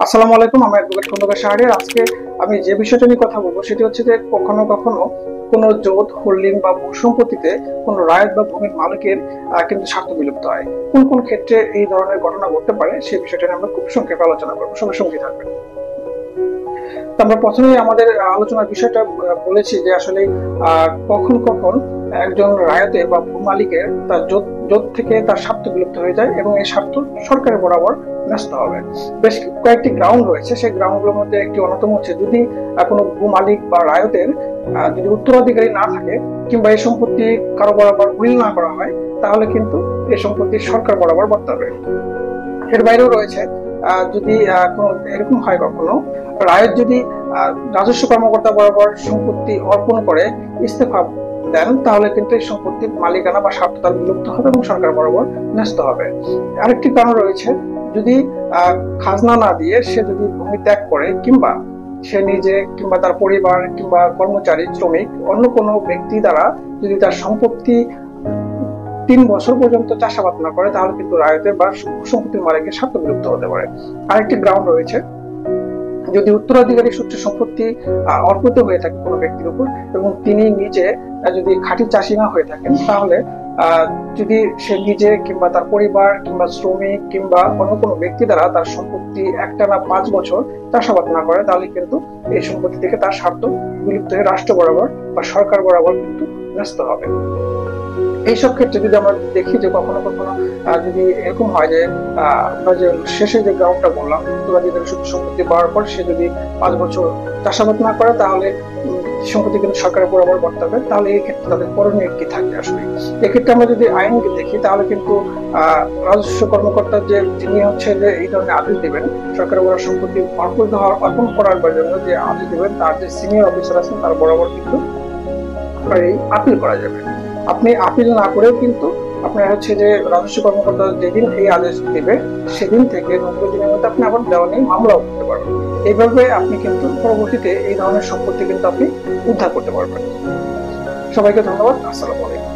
আসসালামু আলাইকুম। আমি অ্যাডভোকেট খন্দকার শাহরিয়ার। আজকে আমি যে বিষয়টা নিয়ে কথা বলবো সেটি হচ্ছে যে কখনো কখনো কোনো জোট, হোল্ডিং বা ভূসম্পত্তিতে কোনো রায়ত বা ভূমির মালিকের কিন্তু স্বার্থ বিলুপ্ত হয়। কোন কোন ক্ষেত্রে এই ধরনের ঘটনা ঘটতে পারে সেই বিষয়টা নিয়ে আমরা খুব সংক্ষেপে আলোচনা করবো। সবাই সঙ্গে থাকবেন। তো আমরা প্রথমেই আমাদের আলোচনার বিষয়টা বলেছি যে আসলে কখন কখন একজন রায়তের বা ভূ মালিকের তার জোট থেকে তার স্বার্থ বিলুপ্ত হয়ে যায় এবং এই স্বার্থ সরকারের বরাবর ন্যস্ত হবে। বেশ কয়েকটি গ্রাউন্ড রয়েছে, সেই গ্রাউন্ডগুলোর মধ্যে একটি অন্যতম হচ্ছে যদি কোনো ভূ মালিক বা রায়তের যদি উত্তরাধিকারী না থাকে কিংবা এই সম্পত্তি কারো বরাবর উইল না করা হয়, তাহলে কিন্তু এই সম্পত্তি সরকার বরাবর বর্তাবে। এর বাইরেও রয়েছে যদি কোনো এরকম হয় কখনো রায়ত যদি রাজস্ব কর্মকর্তা বরাবর সম্পত্তি অর্পণ করে ইস্তফা দেন, তাহলে কিন্তু এই সম্পত্তির মালিকানা বা স্বার্থ তার বিলুপ্ত হবে এবং সরকার বরাবর ন্যস্ত হবে। আরেকটি কারণ রয়েছে, যদি খাজনা না দিয়ে সে যদি ভূমি ত্যাগ করে কিংবা সে নিজে কিংবা তার পরিবার কিংবা কর্মচারী, শ্রমিক, অন্য কোনো ব্যক্তি দ্বারা যদি তার সম্পত্তি 3 বছর পর্যন্ত চাষাবাদ না করে, তাহলে কিন্তু রায়তের বা সম্পত্তির মালিকের স্বার্থ বিলুপ্ত হতে পারে। আরেকটি গ্রাউন্ড রয়েছে, যদি উত্তরাধিকারী সূত্রে সম্পত্তি অর্পিত হয়ে থাকে কোনো ব্যক্তির উপর এবং তিনি নিজে যদি খাঁটি চাষি না হয়ে থাকেন, তাহলে যদি সে নিজে কিংবা তার পরিবার কিংবা শ্রমিক কিংবা অন্য কোনো ব্যক্তি দ্বারা তার সম্পত্তি একটানা 5 বছর চাষাবাদ না করে, তাহলে কিন্তু এই সম্পত্তি থেকে তার স্বার্থ বিলুপ্ত হয়ে রাষ্ট্র বরাবর বা সরকার বরাবর কিন্তু ন্যস্ত হবে। এইসব ক্ষেত্রে যদি আমরা দেখি যে কখনো কখনো যদি এরকম হয় যে আমরা যে শেষে যে গ্রাউন্ডটা বললাম, উত্তরাধিকারী সূত্রে সম্পত্তি পাওয়ার পর সে যদি 5 বছর চাষাবাদ না করে, তাহলে সম্পত্তি কিন্তু সরকারের বরাবর বর্তাবে। তাহলে এই ক্ষেত্রে তাদের করণীয় কি থাকবে? আসলে এক্ষেত্রে আমরা যদি আইনকে দেখি, তাহলে কিন্তু রাজস্ব কর্মকর্তা যে যিনি হচ্ছে যে এই ধরনের আদেশ দিবেন, সরকারের বরাবর সম্পত্তি অর্পণ করার জন্য যে আদেশ দিবেন, তার যে সিনিয়র অফিসার আছেন তার বরাবর কিন্তু এই আপিল করা যাবে। আপনি আপিল না করেও কিন্তু আপনার হচ্ছে যে রাজস্ব কর্মকর্তা যেদিন এই আদেশ দিবে সেদিন থেকে 90 দিনের মধ্যে আপনি আবার দেওয়া নিয়ে মামলাও করতে পারবেন। এইভাবে আপনি কিন্তু পরবর্তীতে এই ধরনের সম্পত্তি কিন্তু আপনি উদ্ধার করতে পারবেন। সবাইকে ধন্যবাদ। আসসালামু আলাইকুম।